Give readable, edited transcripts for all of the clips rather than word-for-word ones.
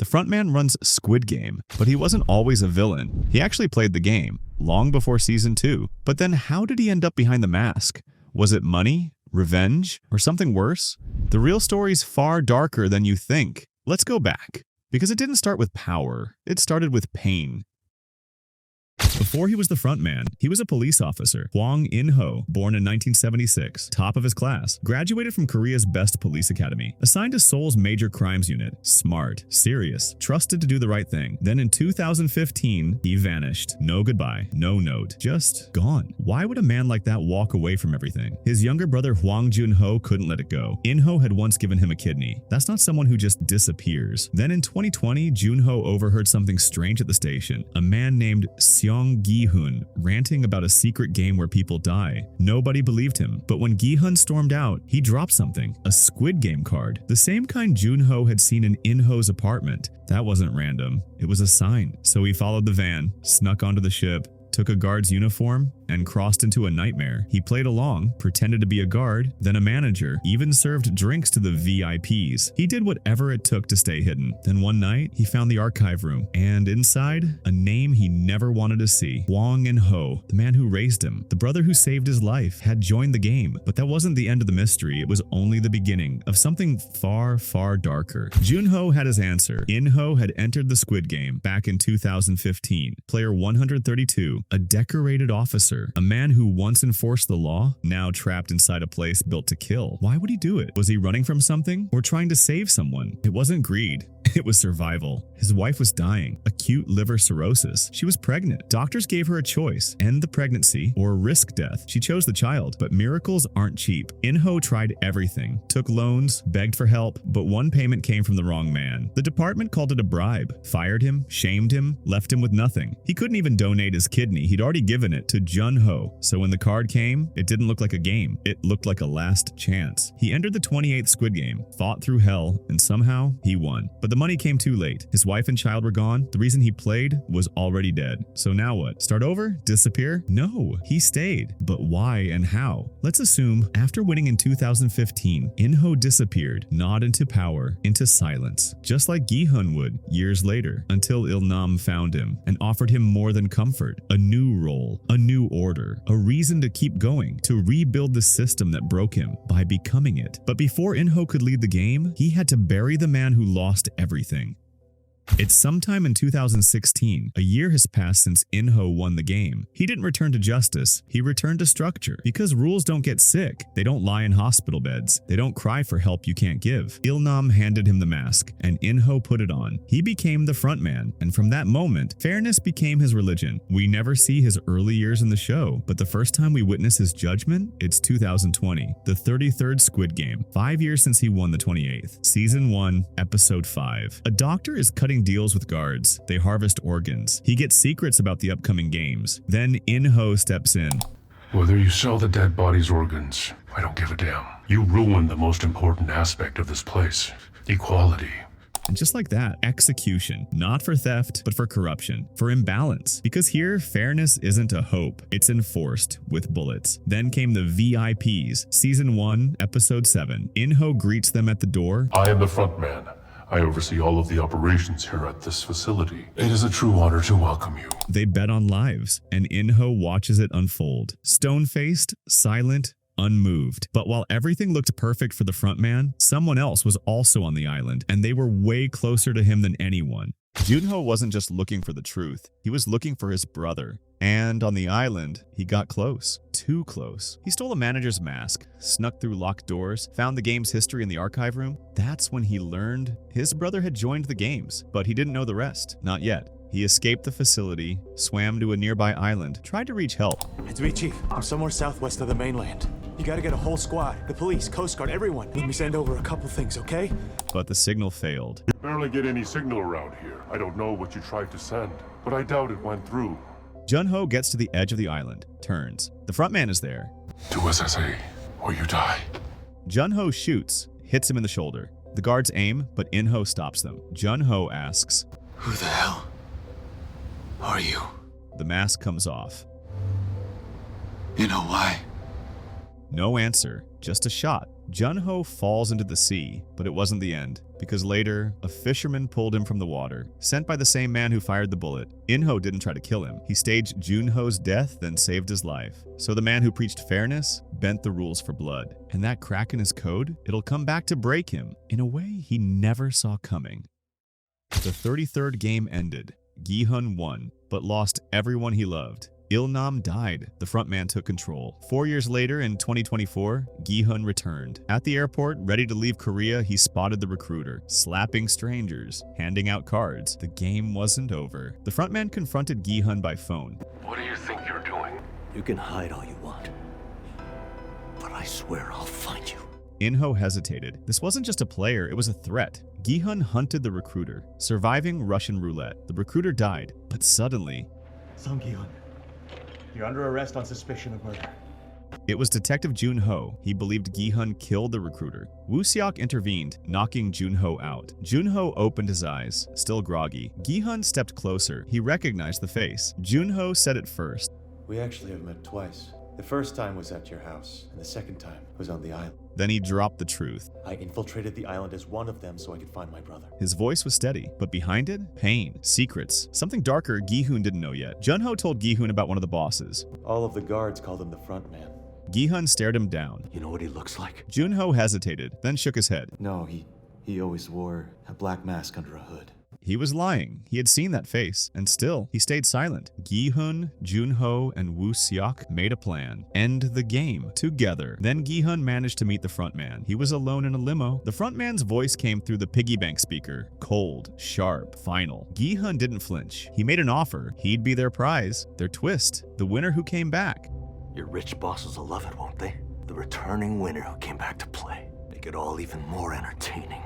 frontman runs Squid Game, but he wasn't always a villain. He actually played the game, long before season 2. But then how did he end up behind the mask? Was it money, revenge, or something worse? The real story's far darker than you think. Let's go back, because it didn't start with power, it started with pain. Before he was the frontman, he was a police officer. Hwang In-ho, born in 1976, top of his class, graduated from Korea's best police academy, assigned to Seoul's major crimes unit, smart, serious, trusted to do the right thing. Then in 2015, he vanished. No goodbye, no note, just gone. Why would a man like that walk away from everything? His younger brother Jun-ho couldn't let it go. In-ho had once given him a kidney. That's not someone who just disappears. Then in 2020, Jun-ho overheard something strange at the station. A man named Gi-hun ranting about a secret game where people die. Nobody believed him, but when Gi-hun stormed out, he dropped something, a Squid Game card, the same kind Jun-ho had seen in In-ho's apartment. That wasn't random, it was a sign. So he followed the van, snuck onto the ship, took a guard's uniform, and crossed into a nightmare. He played along, pretended to be a guard, then a manager, even served drinks to the VIPs. He did whatever it took to stay hidden. Then one night, he found the archive room, and inside, a name he never wanted to see. Hwang In-ho, the man who raised him, the brother who saved his life, had joined the game. But that wasn't the end of the mystery, it was only the beginning of something far, far darker. Jun-ho had his answer. In-ho had entered the Squid Game back in 2015. Player 132, a decorated officer, a man who once enforced the law, now trapped inside a place built to kill. Why would he do it? Was he running from something or trying to save someone? It wasn't greed. It was survival. His wife was dying, acute liver cirrhosis. She was pregnant. Doctors gave her a choice, end the pregnancy or risk death. She chose the child, but miracles aren't cheap. In-ho tried everything, took loans, begged for help, but one payment came from the wrong man. The department called it a bribe, fired him, shamed him, left him with nothing. He couldn't even donate his kidney. He'd already given it to Jun-ho. So when the card came, it didn't look like a game. It looked like a last chance. He entered the 28th Squid Game, fought through hell, and somehow he won. But the money came too late. His wife and child were gone. The reason he played was already dead. So now what? Start over? Disappear? No, he stayed. But why and how? Let's assume after winning in 2015, In-ho disappeared, not into power, into silence, just like Gi-hun would years later, until Il-nam found him and offered him more than comfort, a new role, a new order, a reason to keep going, to rebuild the system that broke him by becoming it. But before In-ho could lead the game, he had to bury the man who lost everything. It's sometime in 2016. A year has passed since In-ho won the game. He didn't return to justice, he returned to structure. Because rules don't get sick, they don't lie in hospital beds, they don't cry for help you can't give. Il-nam handed him the mask, and In-ho put it on. He became the frontman, and from that moment, fairness became his religion. We never see his early years in the show, but the first time we witness his judgment, it's 2020, the 33rd Squid Game, 5 years since he won the 28th. Season 1, Episode 5. A doctor is cutting deals with guards. They harvest organs. He gets secrets about the upcoming games. Then In-ho steps in. Whether you sell the dead body's organs, I don't give a damn. You ruined the most important aspect of this place, equality. And just like that, execution. Not for theft, but for corruption, for imbalance. Because here, fairness isn't a hope, it's enforced with bullets. Then came the VIPs. Season 1, Episode 7. In-ho greets them at the door. I am the frontman. I oversee all of the operations here at this facility. It is a true honor to welcome you. They bet on lives, and In-ho watches it unfold. Stone-faced, silent, unmoved. But while everything looked perfect for the frontman, someone else was also on the island, and they were way closer to him than anyone. Jun-ho wasn't just looking for the truth, he was looking for his brother. And on the island, he got close. Too close. He stole a manager's mask, snuck through locked doors, found the game's history in the archive room. That's when he learned his brother had joined the games, but he didn't know the rest. Not yet. He escaped the facility, swam to a nearby island, tried to reach help. It's me, Chief. I'm somewhere southwest of the mainland. You gotta get a whole squad. The police, Coast Guard, everyone. Let me send over a couple things, okay? But the signal failed. You barely get any signal around here. I don't know what you tried to send, but I doubt it went through. Jun-ho gets to the edge of the island, turns. The frontman is there. Do as I say, or you die. Jun-ho shoots, hits him in the shoulder. The guards aim, but In-ho stops them. Jun-ho asks, Who the hell are you? The mask comes off. You know why? No answer, just a shot. Jun-ho falls into the sea, but it wasn't the end, because later, a fisherman pulled him from the water, sent by the same man who fired the bullet. In-ho didn't try to kill him. He staged Jun-ho's death, then saved his life. So the man who preached fairness bent the rules for blood. And that crack in his code, it'll come back to break him in a way he never saw coming. The 33rd game ended. Gi-hun won, but lost everyone he loved. Il-nam died. The frontman took control. 4 years later, in 2024, Gi-hun returned. At the airport, ready to leave Korea, he spotted the recruiter, slapping strangers, handing out cards. The game wasn't over. The frontman confronted Gi-hun by phone. What do you think you're doing? You can hide all you want, but I swear I'll find you. In-ho hesitated. This wasn't just a player, it was a threat. Gi-hun hunted the recruiter, surviving Russian roulette. The recruiter died, but suddenly, Song Gi-hun, you're under arrest on suspicion of murder. it was Detective Jun-ho. He believed Gi-hun killed the recruiter. Woo-seok intervened, knocking Jun-ho out. Jun-ho opened his eyes, still groggy. Gi-hun stepped closer. He recognized the face. Jun-ho said it first. We actually have met twice. The first time was at your house, and the second time was on the island. Then he dropped the truth. I infiltrated the island as one of them so I could find my brother. His voice was steady, but behind it, pain, secrets, something darker Gi-hun didn't know yet. Jun-ho told Gi-hun about one of the bosses. All of the guards called him the front man. Gi-hun stared him down. You know what he looks like? Jun-ho hesitated, then shook his head. No, he always wore a black mask under a hood. He was lying. He had seen that face, and still, he stayed silent. Gi-hun, Jun-ho, and Woo-seok made a plan. End the game together. Then Gi-hun managed to meet the frontman. He was alone in a limo. The frontman's voice came through the piggy bank speaker. Cold, sharp, final. Gi-hun didn't flinch. He made an offer. He'd be their prize, their twist, the winner who came back. Your rich bosses will love it, won't they? The returning winner who came back to play. Make it all even more entertaining.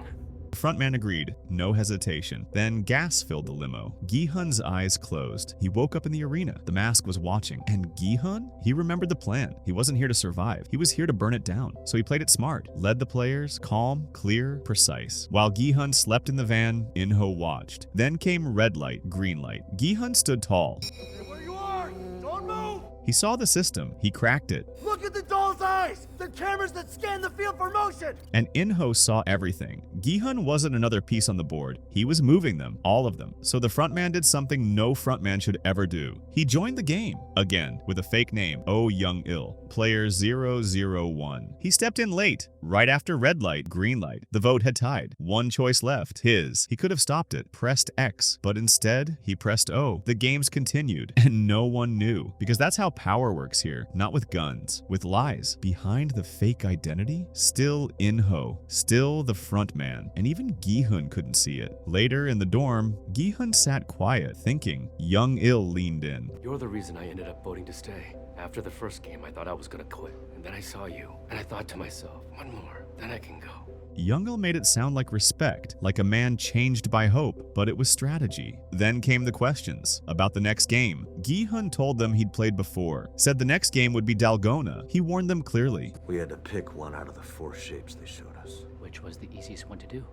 The frontman agreed, no hesitation. Then gas filled the limo. Gi-hun's eyes closed. He woke up in the arena. The mask was watching. And Gi-hun? He remembered the plan. He wasn't here to survive. He was here to burn it down. So he played it smart. Led the players, calm, clear, precise. While Gi-hun slept in the van, In-ho watched. Then came red light, green light. Gi-hun stood tall. Stay where you are! Don't move! He saw the system. He cracked it. Look at the doll's eyes! They're cameras that scan the field for motion! And In-ho saw everything. Gi-hun wasn't another piece on the board. He was moving them, all of them. So the frontman did something no frontman should ever do. He joined the game, again, with a fake name, Oh Young-il, player 001. He stepped in late, right after red light, green light. The vote had tied. One choice left, his. He could have stopped it, pressed X, but instead, he pressed O. The games continued, and no one knew. Because that's how power works here, not with guns, with lies. Behind the fake identity, still In-ho, still the frontman. And even Gi-hun couldn't see it. Later in the dorm, Gi-hun sat quiet, thinking. Young-il leaned in. You're the reason I ended up voting to stay. After the first game, I thought I was gonna quit. And then I saw you, and I thought to myself, one more, then I can go. Young-il made it sound like respect, like a man changed by hope, but it was strategy. Then came the questions about the next game. Gi-hun told them he'd played before, said the next game would be Dalgona. He warned them clearly. We had to pick one out of the 4 shapes they showed us. Which was the easiest one to do?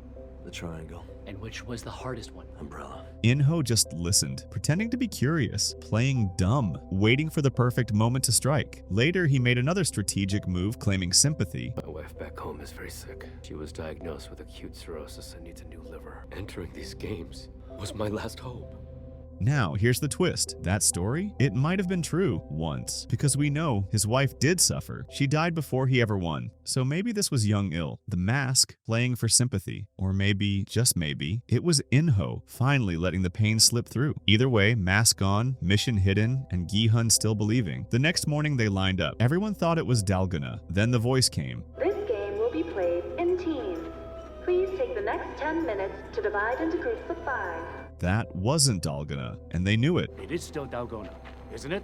The triangle. And which was the hardest one? Umbrella. In-ho just listened, pretending to be curious, playing dumb, waiting for the perfect moment to strike. Later, he made another strategic move, claiming sympathy. My wife back home is very sick. She was diagnosed with acute cirrhosis and needs a new liver. Entering these games was my last hope. Now, here's the twist. That story? It might have been true once, because we know his wife did suffer. She died before he ever won. So maybe this was Young-il, the mask, playing for sympathy. Or maybe, just maybe, it was In-ho finally letting the pain slip through. Either way, mask on, mission hidden, and Gi-hun still believing. The next morning they lined up. Everyone thought it was Dalgona. Then the voice came. This game will be played in teams. Please take the next 10 minutes to divide into groups of 5. That wasn't Dalgona, and they knew it. It is still Dalgona, isn't it?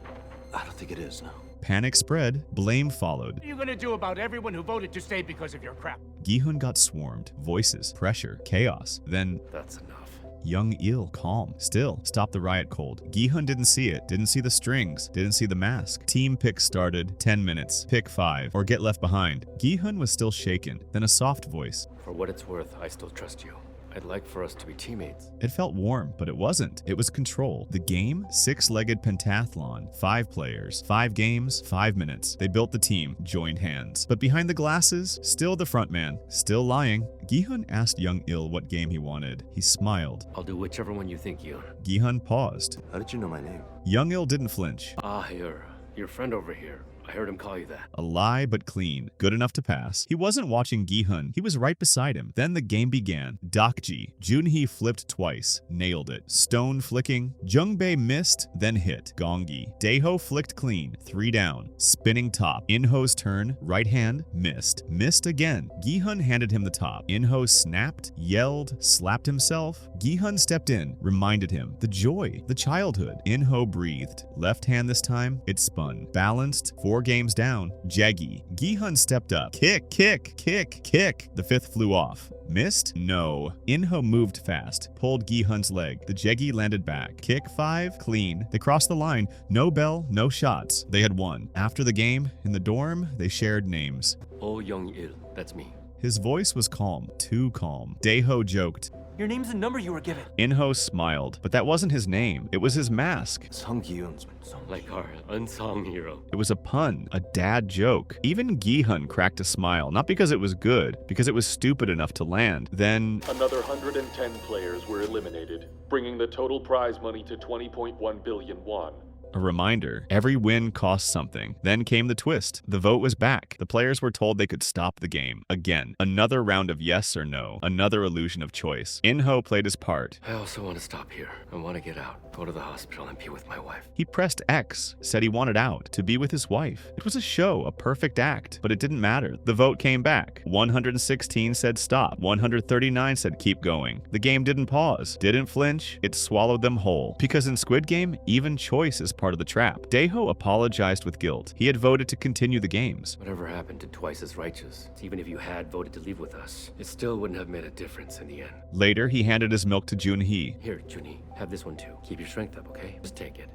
I don't think it is, no. Panic spread, blame followed. What are you gonna do about everyone who voted to stay because of your crap? Gi-hun got swarmed. Voices, pressure, chaos. Then That's enough. Young-il, calm, still, stopped the riot cold. Gi-hun didn't see it, didn't see the strings, didn't see the mask. Team pick started, 10 minutes, pick 5, or get left behind. Gi-hun was still shaken, then a soft voice. For what it's worth, I still trust you. I'd like for us to be teammates. It felt warm, but it wasn't. It was control. The game? Six-legged pentathlon. 5 players. 5 games. 5 minutes. They built the team. Joined hands. But behind the glasses, still the frontman. Still lying. Gi-hun asked Jung-il what game he wanted. He smiled. I'll do whichever one you think, Gi-hun. Gi-hun paused. How did you know my name? Jung-il didn't flinch. Ah, your friend over here. I heard him call you that. A lie, but clean. Good enough to pass. He wasn't watching Gi-hun. He was right beside him. Then the game began. Dakji. Jun-ho flipped twice. Nailed it. Stone flicking. Jung-bae missed, then hit. Gongi. Dae-ho flicked clean. 3 down. Spinning top. In-ho's turn. Right hand. Missed. Missed again. Gi-hun handed him the top. In-ho snapped, yelled, slapped himself. Gi-hun stepped in, reminded him. The joy. The childhood. In-ho breathed. Left hand this time. It spun. Balanced. 4 games down. Jeggi. Gi-hun stepped up. Kick, kick, kick, kick. The 5th flew off. Missed? No. In-ho moved fast. Pulled Gi-hun's leg. The Jeggi landed back. Kick 5. Clean. They crossed the line. No bell, no shots. They had won. After the game, in the dorm, they shared names. Oh Jung-il, that's me. His voice was calm. Too calm. Dae-ho joked. Your name's the number you were given. In-ho smiled. But that wasn't his name. It was his mask. Sung Gi-hun's Like our unsung hero. It was a pun, a dad joke. Even Gi-hun cracked a smile, not because it was good, because it was stupid enough to land. Then another 110 players were eliminated, bringing the total prize money to 20.1 billion won. a reminder, every win costs something. Then came the twist. The vote was back. The players were told they could stop the game. Again, another round of yes or no, another illusion of choice. In-ho played his part. I also want to stop here. I want to get out, go to the hospital and be with my wife. He pressed X, said he wanted out, to be with his wife. It was a show, a perfect act, but it didn't matter. The vote came back. 116 said stop. 139 said keep going. The game didn't pause, didn't flinch, it swallowed them whole. Because in Squid Game, even choice is part of the trap. Dae-ho apologized with guilt. He had voted to continue the games. Whatever happened to twice as righteous? Even if you had voted to leave with us, it still wouldn't have made a difference in the end. Later, he handed his milk to Jun-ho. Here, Jun-ho, have this one too. Keep your strength up, okay? Just take it.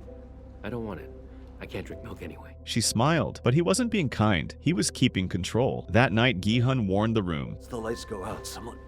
I don't want it. I can't drink milk anyway. She smiled, but he wasn't being kind. He was keeping control. That night, Gi-hun warned the room. As the lights go out, someone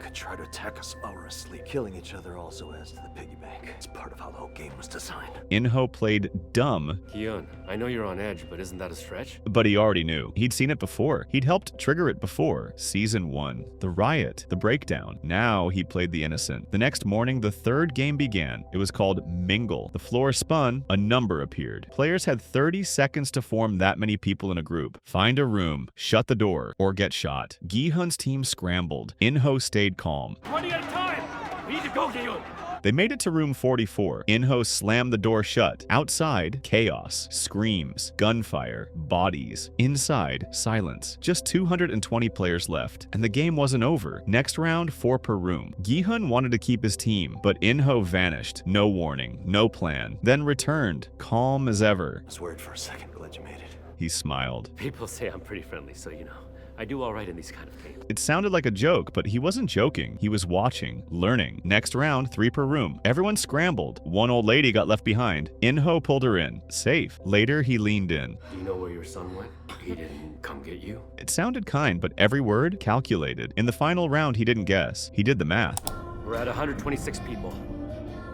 could try to attack us while we're asleep. Killing each other also adds to the piggy bank. It's part of how the whole game was designed. In-ho played dumb. Gi-hun, I know you're on edge, but isn't that a stretch? But he already knew. He'd seen it before. He'd helped trigger it before. Season 1. The riot. The breakdown. Now he played the innocent. The next morning, the third game began. It was called Mingle. The floor spun. A number appeared. Players had 30 seconds to form that many people in a group. Find a room, shut the door, or get shot. Gi-hun's team scrambled. In-ho stayed calm. 20 at a time! We need to go, Gi-hun! They made it to room 44. In-ho slammed the door shut. Outside, chaos, screams, gunfire, bodies. Inside, silence. Just 220 players left, and the game wasn't over. Next round, 4 per room. Gi-hun wanted to keep his team, but In-ho vanished. No warning, no plan. Then returned, calm as ever. I was worried for a second. Glad you made it. He smiled. People say I'm pretty friendly, so you know. I do all right in these kind of games. It sounded like a joke, but he wasn't joking. He was watching, learning. Next round, 3 per room. Everyone scrambled. One old lady got left behind. In-ho pulled her in. Safe. Later, he leaned in. Do you know where your son went? He didn't come get you? It sounded kind, but every word calculated. In the final round, he didn't guess. He did the math. We're at 126 people,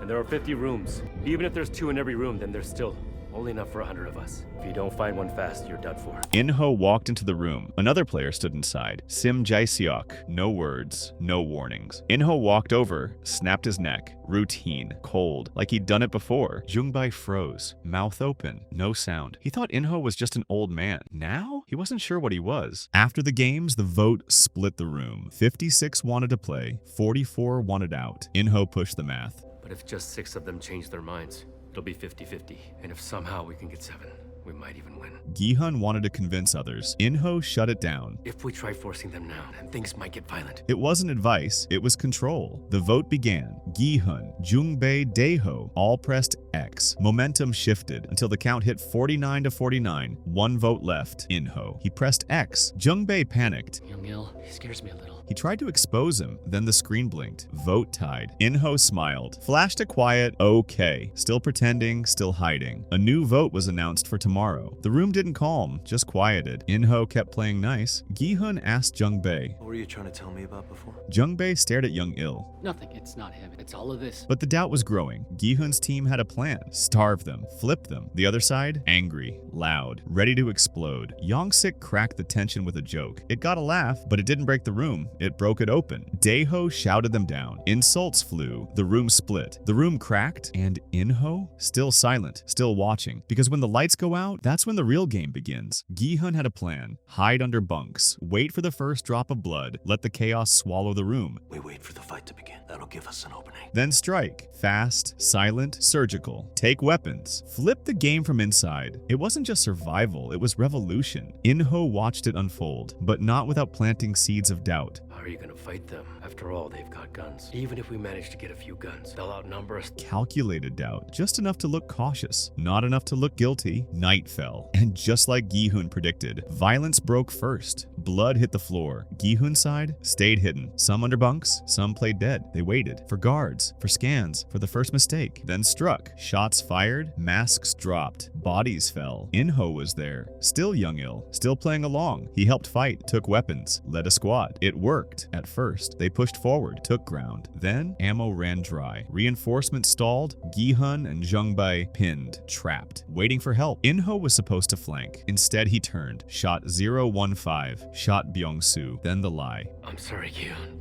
and there are 50 rooms. Even if there's 2 in every room, then there's still only enough for 100 of us. If you don't find one fast, you're done for. In-ho walked into the room. Another player stood inside. Sim Jae-seok. No words, no warnings. In-ho walked over, snapped his neck. Routine. Cold. Like he'd done it before. Jung-bae froze. Mouth open. No sound. He thought In-ho was just an old man. Now? He wasn't sure what he was. After the games, the vote split the room. 56 wanted to play. 44 wanted out. In-ho pushed the math. But if just 6 of them change their minds, it'll be 50-50. And if somehow we can get 7, we might even win. Gi-hun wanted to convince others. In-ho shut it down. If we try forcing them now, then things might get violent. It wasn't advice, it was control. The vote began. Gi-hun, Jung-bae, Dae-ho all pressed X. Momentum shifted until the count hit 49 to 49. One vote left. In-ho. He pressed X. Jung-bae panicked. Young-il, he scares me a little. He tried to expose him, then the screen blinked. Vote tied. In-ho smiled. Flashed a quiet, okay. Still pretending, still hiding. A new vote was announced for tomorrow. The room didn't calm, just quieted. In-ho kept playing nice. Gi-hun asked Jung-bae. What were you trying to tell me about before? Jung-bae stared at Young-il. Nothing, it's not him. It's all of this. But the doubt was growing. Gi-hun's team had a plan. Starve them, flip them. The other side, angry, loud, ready to explode. Young-sik cracked the tension with a joke. It got a laugh, but it didn't break the room. It broke it open. Dae-ho shouted them down. Insults flew. The room split. The room cracked, and In-ho? Still silent, still watching. Because when the lights go out, that's when the real game begins. Gi-hun had a plan. Hide under bunks. Wait for the first drop of blood. Let the chaos swallow the room. We wait for the fight to begin. That'll give us an opening. Then strike. Fast, silent, surgical. Take weapons. Flip the game from inside. It wasn't just survival, it was revolution. In-ho watched it unfold, but not without planting seeds of doubt. How are you gonna fight them? After all, they've got guns. Even if we manage to get a few guns, they'll outnumber us. Calculated doubt, just enough to look cautious, not enough to look guilty. Night fell, and just like Gi-hun predicted, violence broke first. Blood hit the floor. Gi-hun's side stayed hidden. Some under bunks, some played dead. They waited for guards, for scans, for the first mistake. Then struck. Shots fired, masks dropped, bodies fell. In-ho was there, still Young-il, still playing along. He helped fight, took weapons, led a squad. It worked at first. They pushed forward, took ground. Then ammo ran dry. Reinforcements stalled. Gi-hun and Jung-bae pinned, trapped, waiting for help. In-ho was supposed to flank. Instead, he turned, shot 015, shot Byung-soo, then the lie. I'm sorry, Gi-hun.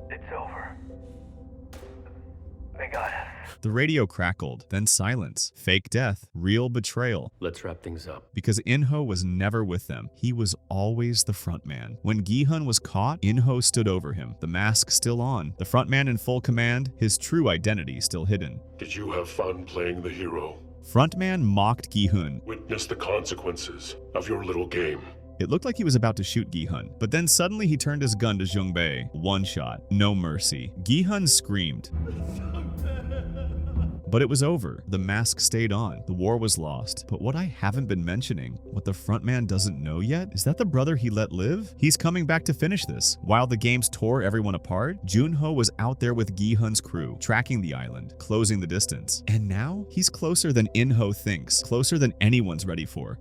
It's over. They got us. The radio crackled, then silence. Fake death, real betrayal. Let's wrap things up. Because In-ho was never with them. He was always the frontman. When Gi-hun was caught, In-ho stood over him, the mask still on, the frontman in full command, his true identity still hidden. Did you have fun playing the hero? Frontman mocked Gi-hun. Witness the consequences of your little game. It looked like he was about to shoot Gi-hun, but then suddenly he turned his gun to Jung-bae. One shot, no mercy. Gi-hun screamed. But it was over. The mask stayed on. The war was lost. But what I haven't been mentioning, what the frontman doesn't know yet, is that the brother he let live? He's coming back to finish this. While the games tore everyone apart, Jun-ho was out there with Gi-hun's crew, tracking the island, closing the distance. And now, he's closer than In-ho thinks, closer than anyone's ready for.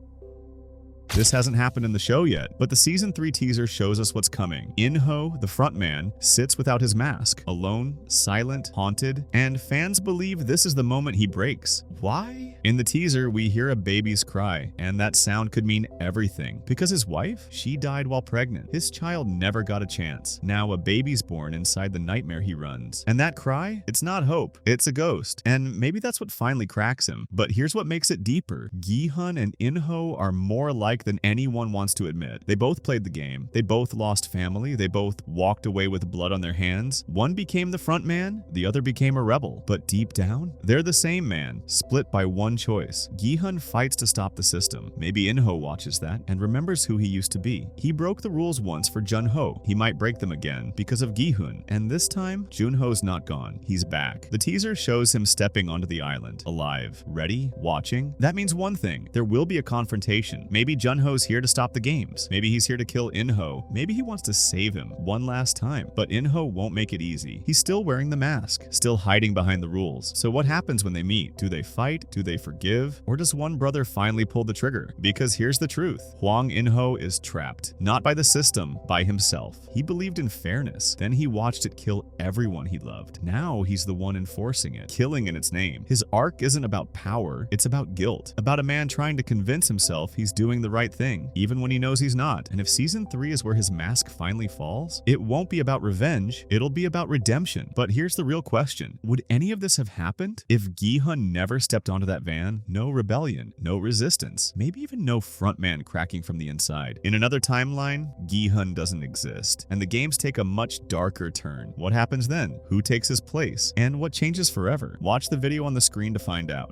This hasn't happened in the show yet, but the Season 3 teaser shows us what's coming. In-ho, the frontman, sits without his mask, alone, silent, haunted, and fans believe this is the moment he breaks. Why? In the teaser, we hear a baby's cry, and that sound could mean everything. Because his wife? She died while pregnant. His child never got a chance. Now a baby's born inside the nightmare he runs. And that cry? It's not hope. It's a ghost. And maybe that's what finally cracks him. But here's what makes it deeper. Gi-hun and In-ho are more alike than anyone wants to admit. They both played the game. They both lost family. They both walked away with blood on their hands. One became the front man, the other became a rebel. But deep down, they're the same man, split by one choice. Gi-hun fights to stop the system. Maybe In-ho watches that and remembers who he used to be. He broke the rules once for Jun-ho. He might break them again because of Gi-hun. And this time, Jun-ho's not gone. He's back. The teaser shows him stepping onto the island, alive, ready, watching. That means one thing. There will be a confrontation. Maybe Jun-ho's here to stop the games. Maybe he's here to kill In-ho. Maybe he wants to save him one last time. But In-ho won't make it easy. He's still wearing the mask, still hiding behind the rules. So what happens when they meet? Do they fight? Do they forgive? Or does one brother finally pull the trigger? Because here's the truth. Hwang In-ho is trapped. Not by the system, by himself. He believed in fairness. Then he watched it kill everyone he loved. Now he's the one enforcing it, killing in its name. His arc isn't about power, it's about guilt. About a man trying to convince himself he's doing the right thing, even when he knows he's not. And if Season 3 is where his mask finally falls, it won't be about revenge, it'll be about redemption. But here's the real question. Would any of this have happened if Gi-hun never stepped onto that van? No rebellion, no resistance, maybe even no frontman cracking from the inside. In another timeline, Gi-hun doesn't exist, and the games take a much darker turn. What happens then? Who takes his place? And what changes forever? Watch the video on the screen to find out.